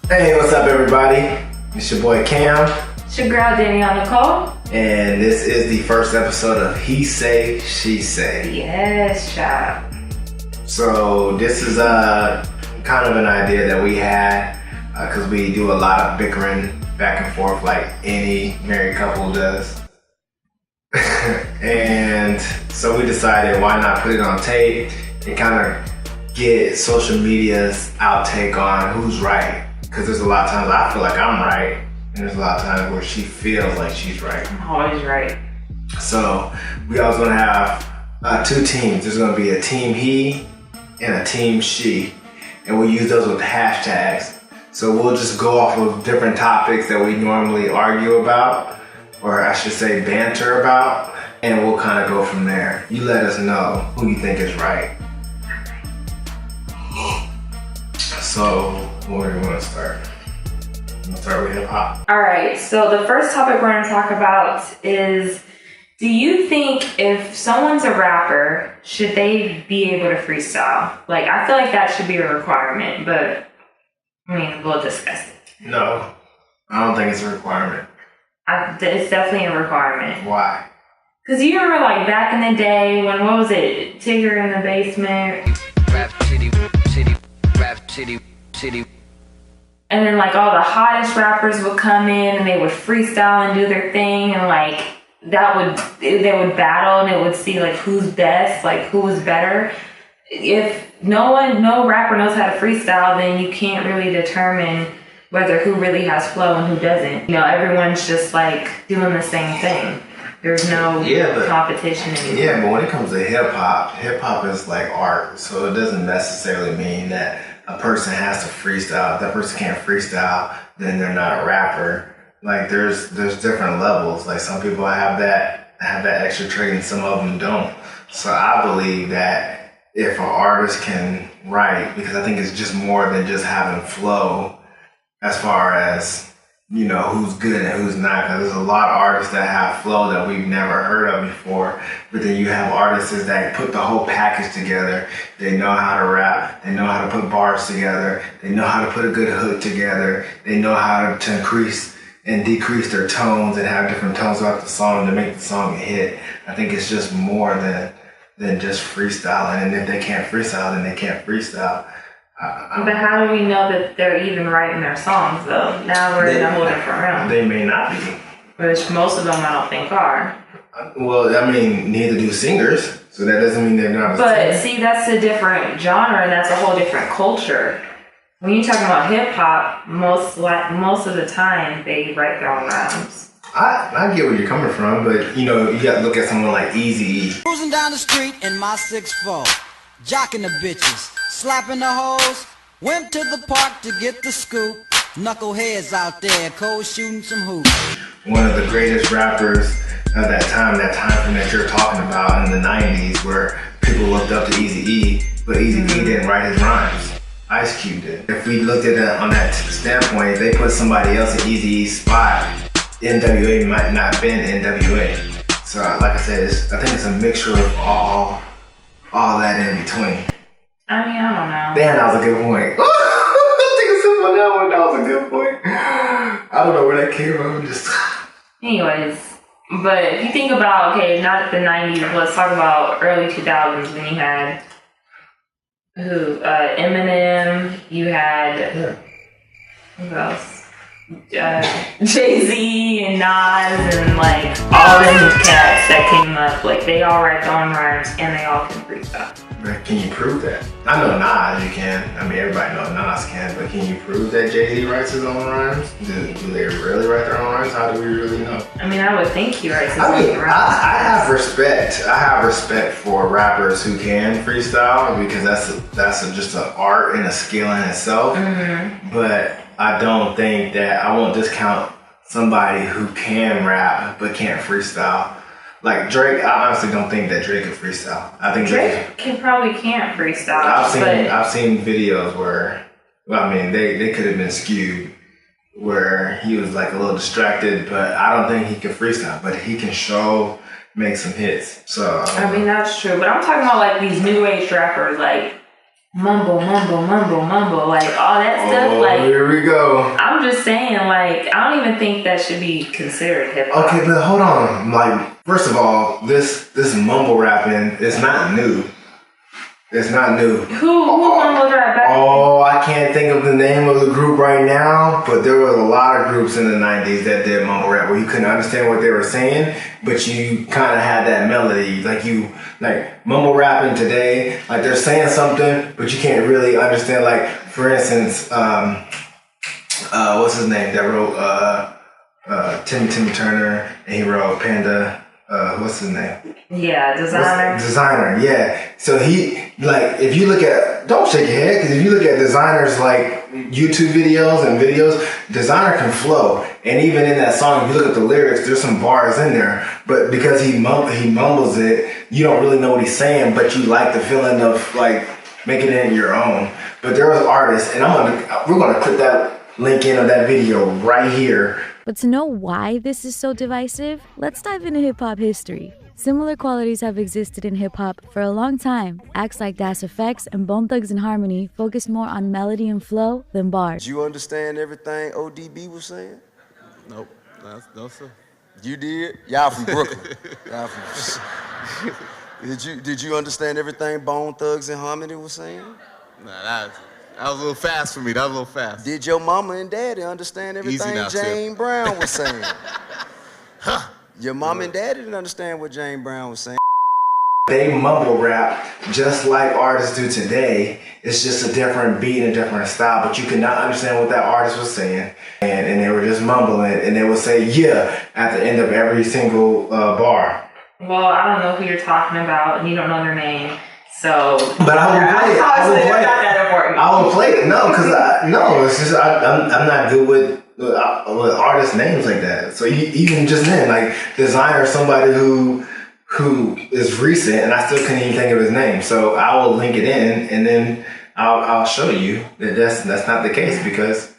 Hey, what's up, everybody? It's your boy Cam. It's your girl Danielle. And this is the first episode of He Say, She Say. Yes, child. So this is kind of an idea that we had because we do a lot of bickering back and forth like any married couple does. And so we decided why not put it on tape and kind of get social media's outtake on who's right. Because there's a lot of times I feel like I'm right, and there's a lot of times where she feels like she's right. I'm always right. So we always going to have two teams. There's going to be a team he and a team she, and we'll use those with hashtags. So we'll just go off of different topics that we normally argue about, or I should say banter about, and we'll kind of go from there. You let us know who you think is right. So, where do we want to start? We'll start with hip hop. All right, so the first topic we're going to talk about is, do you think if someone's a rapper, should they be able to freestyle? Like, I feel like that should be a requirement, but I mean, we'll discuss it. No, I don't think it's a requirement. It's definitely a requirement. Why? Because you remember, like, back in the day when, what was it, Tigger in the Basement? Rap city, rap city. And then, like, all the hottest rappers would come in and they would freestyle and do their thing, and like they would battle and it would see like who's best, like who was better. If no rapper knows how to freestyle, then you can't really determine whether who really has flow and who doesn't. You know, everyone's just like doing the same thing. There's no competition anymore. Yeah, but when it comes to hip hop is like art, so it doesn't necessarily mean that a person has to freestyle. If that person can't freestyle, then they're not a rapper. Like there's different levels. Like some people have that extra trait and some of them don't. So I believe that if an artist can write, because I think it's just more than just having flow as far as, you know, who's good and who's not. Because there's a lot of artists that have flow that we've never heard of before. But then you have artists that put the whole package together. They know how to rap. They know how to put bars together. They know how to put a good hook together. They know how to increase and decrease their tones and have different tones throughout the song to make the song a hit. I think it's just more than just freestyling. And if they can't freestyle, then they can't freestyle. But how do we know that they're even writing their songs, though? Now we're in a whole different realm. They may not be. Which most of them I don't think are. Well, I mean, neither do singers, so that doesn't mean they're not. But see, that's a different genre, and that's a whole different culture. When you're talking about hip hop, most of the time they write their own rhymes. I get where you're coming from, but you know, you got to look at someone like Eazy-E. Cruising down the street in my 6'4", jocking the bitches, slapping the hoes, went to the park to get the scoop. Knuckleheads out there, cold shooting some hoops. One of the greatest rappers of that time frame that you're talking about in the 90s, where people looked up to Eazy-E, but Eazy-E didn't write his rhymes. Ice Cube did. If we looked at it on that standpoint, if they put somebody else in Eazy-E's spot, NWA might not have been NWA. So like I said, I think it's a mixture of all that in between. I mean, I don't know. Damn, that was a good point. I think it's on that one. That was a good point. I don't know where that came from. Anyways, but if you think about, okay, not the 90s, let's talk about early 2000s when you had Eminem, you had, who else? Jay-Z and Nas and like all them cats that came up, like they all write their own rhymes and they all can freestyle. Can you prove that? I know Nas, you can. I mean, everybody knows Nas can, but can you prove that Jay-Z writes his own rhymes? Do they really write their own rhymes? How do we really know? I mean, I would think he writes his own rhymes. I have respect. I have respect for rappers who can freestyle because that's just an art and a skill in itself. Mm-hmm. But I don't think that I won't discount somebody who can rap but can't freestyle. Like Drake, I honestly don't think that Drake can freestyle. I think Drake probably can't freestyle. I've seen videos where, well, I mean, they could have been skewed where he was like a little distracted, but I don't think he can freestyle. But he can make some hits. So I mean, that's true. But I'm talking about like these new age rappers, like mumble, like all that stuff. Like, here we go. I'm just saying, like, I don't even think that should be considered hip hop. Okay, but hold on. Like, first of all, this mumble rapping is not new. It's not new. Who mumbled rap back? Oh, I can't think of the name of the group right now, but there was a lot of groups in the 90s that did mumble rap where you couldn't understand what they were saying, but you kind of had that melody. Like mumble rapping today, like they're saying something, but you can't really understand. Like, for instance, what's his name that wrote Timmy Turner, and he wrote Panda. What's his name? Yeah, Designer, yeah. So he, like, if you look at, don't shake your head, because if you look at Designer's, like, YouTube videos, Designer can flow. And even in that song, if you look at the lyrics, there's some bars in there. But because he mumbles it, you don't really know what he's saying, but you like the feeling of, like, making it your own. But there was artists, and we're gonna clip that link in of that video right here. But to know why this is so divisive, let's dive into hip-hop history. Similar qualities have existed in hip-hop for a long time. Acts like Das Effects and Bone Thugs and Harmony focus more on melody and flow than bars. Did you understand everything ODB was saying? Nope. No, sir. You did? Y'all from Brooklyn. Did you understand everything Bone Thugs and Harmony was saying? Nah, that was a little fast for me. That was a little fast. Did your mama and daddy understand everything Jane Brown was saying? Your mom and daddy didn't understand what Jane Brown was saying. They mumble rap just like artists do today. It's just a different beat and a different style, but you could not understand what that artist was saying. And they were just mumbling, and they would say, yeah, at the end of every single bar. Well, I don't know who you're talking about, and you don't know their name. So, but I would play it. I would play it. No, because it's just I'm not good with artist names like that. So even just then, like Designer, somebody who is recent, and I still couldn't even think of his name. So I will link it in, and then I'll show you that that's not the case, because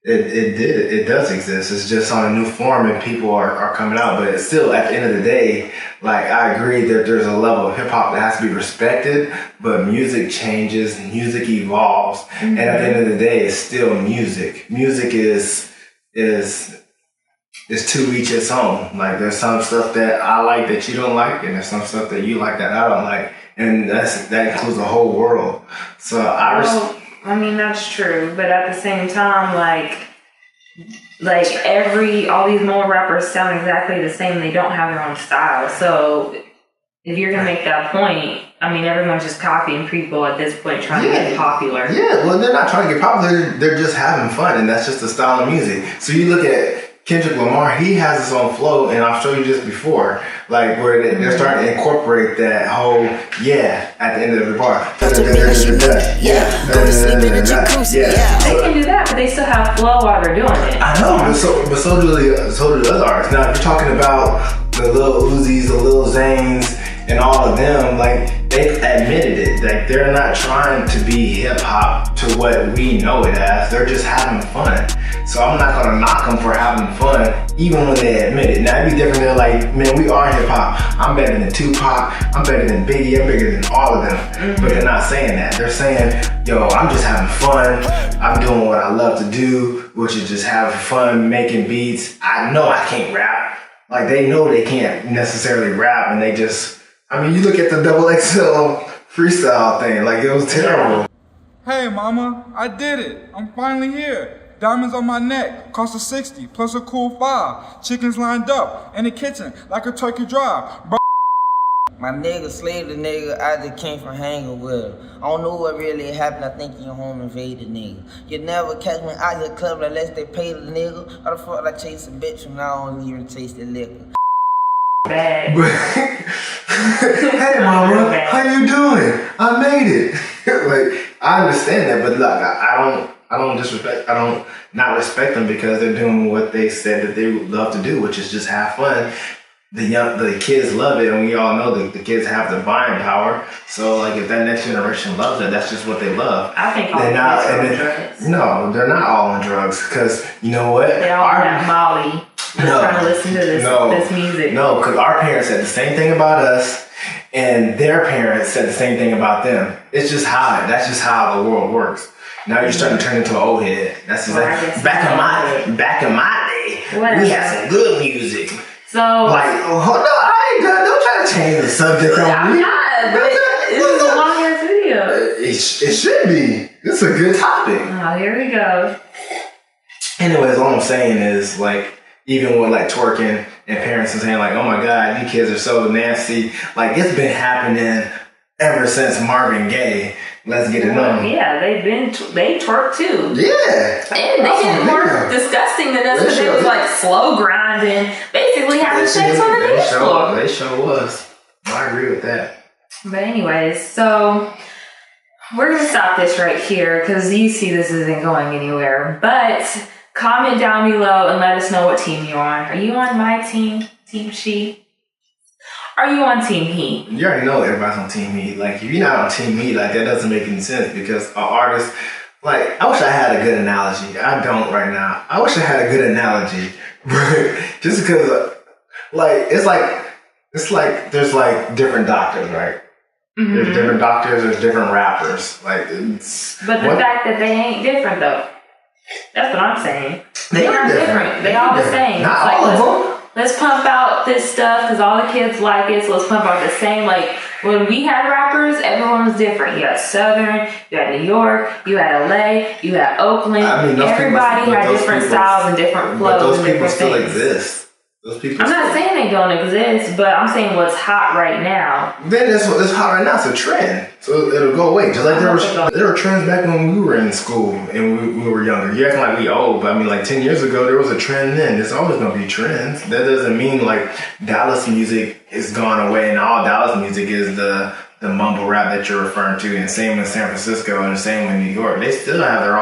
it does exist. It's just on a new form, and people are coming out. But it's still, at the end of the day, like, I agree that there's a level of hip hop that has to be respected, but music changes, music evolves, and at the end of the day, it's still music. Music is to each its own. Like, there's some stuff that I like that you don't like, and there's some stuff that you like that I don't like, and that includes the whole world. So I mean, that's true, but at the same time, like all these mumble rappers sound exactly the same. They don't have their own style. So if you're gonna make that point, I mean, everyone's just copying people at this point, trying to get popular. Yeah, well, they're not trying to get popular. They're just having fun, and that's just the style of music. So you look at Kendrick Lamar, he has his own flow, and I've showed you this before, like where they're starting to incorporate that whole at the end of the bar. They can do that, but they still have flow while they're doing it. I know, but so do the other artists. Now, if you're talking about the Lil Uzis, the Lil Zanes, and all of them, like, they've admitted it. Like, they're not trying to be hip hop to what we know it as. They're just having fun. So I'm not gonna knock them for having fun, even when they admit it. Now, it'd be different. They're like, man, we are hip hop. I'm better than Tupac. I'm better than Biggie. I'm bigger than all of them. But they're not saying that. They're saying, yo, I'm just having fun. I'm doing what I love to do, which is just having fun, making beats. I know I can't rap. Like, they know they can't necessarily rap, and they just, I mean, you look at the XXL freestyle thing, like, it was terrible. Hey, mama, I did it. I'm finally here. Diamonds on my neck, cost a 60, plus a cool 5. Chickens lined up in the kitchen like a turkey drive. My nigga slaved the nigga, I just came from hanging with him. I don't know what really happened, I think you home invaded nigga. You never catch me out your club unless they pay the nigga. How the fuck I chase a bitch from now on even taste the liquor? Bad. Hey, mama, how you doing? I made it. Like, I understand that, but look, I don't not respect them because they're doing what they said that they would love to do, which is just have fun. The kids love it, and we all know that the kids have the buying power. So, like, if that next generation loves it, that's just what they love. I think all kids are on drugs. No, they're not all on drugs, because you know what? They all have Molly. Trying to listen to this music. No, because our parents said the same thing about us, and their parents said the same thing about them. It's just that's just how the world works. Now you're starting to turn into an old head. That's exactly back in my day. Whatever. We had some good music. So like, hold on, I ain't done. Don't try to change the subject on me. I'm not, but this is a long ass video. It should be. This is a good topic. Oh, here we go. Anyways, all I'm saying is like, even with like twerking and parents are saying like, oh my God, you kids are so nasty. Like it's been happening ever since Marvin Gaye. Let's get it on. Yeah, they twerk too. Yeah. And they did more disgusting than us because they was like slow grinding, basically having sex on the dance floor. They sure was. I agree with that. But anyways, so we're going to stop this right here because you see this isn't going anywhere. But comment down below and let us know what team you're on. Are you on my team, Team She? Are you on Team He? You already know everybody's on Team He. Like, if you're not on Team He, like, that doesn't make any sense because an artist, like, I wish I had a good analogy. I don't right now. I wish I had a good analogy. Just because, like, it's like, there's, like, different doctors, right? Mm-hmm. There's different doctors, there's different rappers. Like, but the fact that they ain't different, though. That's what I'm saying. They are different. They all the same. Not like, all of them. Let's pump out this stuff because all the kids like it. So let's pump out the same. Like when we had rappers, everyone was different. You had Southern, you had New York, you had LA, you had Oakland. I mean, everybody had different styles and different flows. But those and people different still things. exist. Those people. I'm not saying they don't exist, but I'm saying what's hot right now. Then that's hot right now. It's a trend, so it'll go away. Just like there were trends back when we were in school and we were younger. You acting like we old, but I mean, like 10 years ago, there was a trend then. There's always gonna be trends. That doesn't mean like Dallas music is gone away and all Dallas music is the mumble rap that you're referring to. And same in San Francisco and the same in New York. They still have their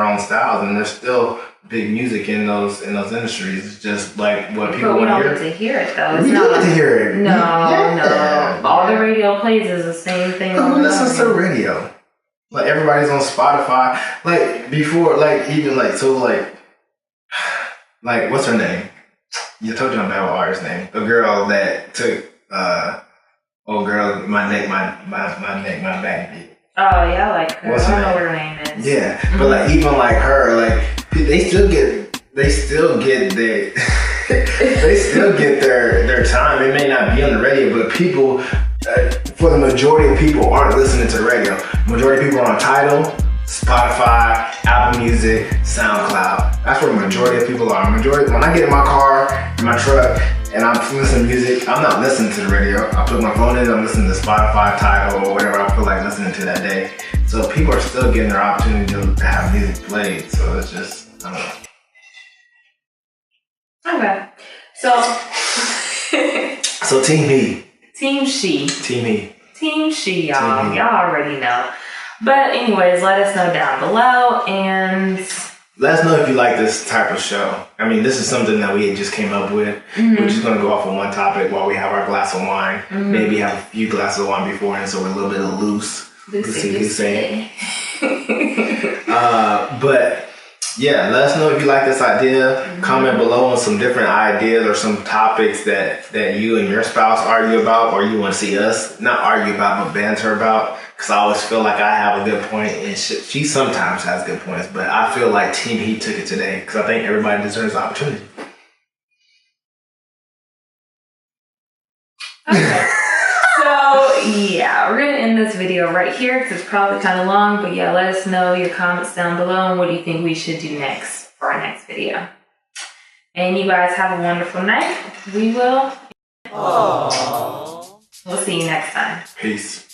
own styles, and there's still big music in those industries. It's just like what people want to hear. But we don't get to hear it though. We do get to hear it. No. All the radio plays is the same thing. Who listens to radio? Like everybody's on Spotify. Like before, like even like so like what's her name? You told you I'm bad with artist name. A girl that took oh girl, my neck, my back beat. Oh yeah, I like her. What's her I don't know name? what her name is. Yeah, but like even like her, like they still get their time. It may not be on the radio, but people, for the majority of people, aren't listening to the radio. Majority of people are on Tidal, Spotify, Apple Music, SoundCloud. That's where the majority of people are. When I get in my car, in my truck, and I'm listening to music, I'm not listening to the radio. I put my phone in, I'm listening to Spotify, Tidal, or whatever I feel like listening to that day. So people are still getting their opportunity to have music played. So it's just, I don't know. Okay. So. So Team He. Team She. Team He. Team She, y'all. Team He. Y'all already know. But anyways, let us know down below and let us know if you like this type of show. I mean, this is something that we just came up with. Mm-hmm. We're just going to go off on one topic while we have our glass of wine. Mm-hmm. Maybe have a few glasses of wine beforehand so we're a little bit loose. Loosey. But yeah, let us know if you like this idea. Mm-hmm. Comment below on some different ideas or some topics that you and your spouse argue about or you want to see us not argue about but banter about. Because I always feel like I have a good point and she sometimes has good points, but I feel like Team He took it today because I think everybody deserves the opportunity. Okay. So yeah, we're going to end this video right here because it's probably kind of long, but yeah, let us know your comments down below and what do you think we should do next for our next video. And you guys have a wonderful night. We will. Aww. We'll see you next time. Peace.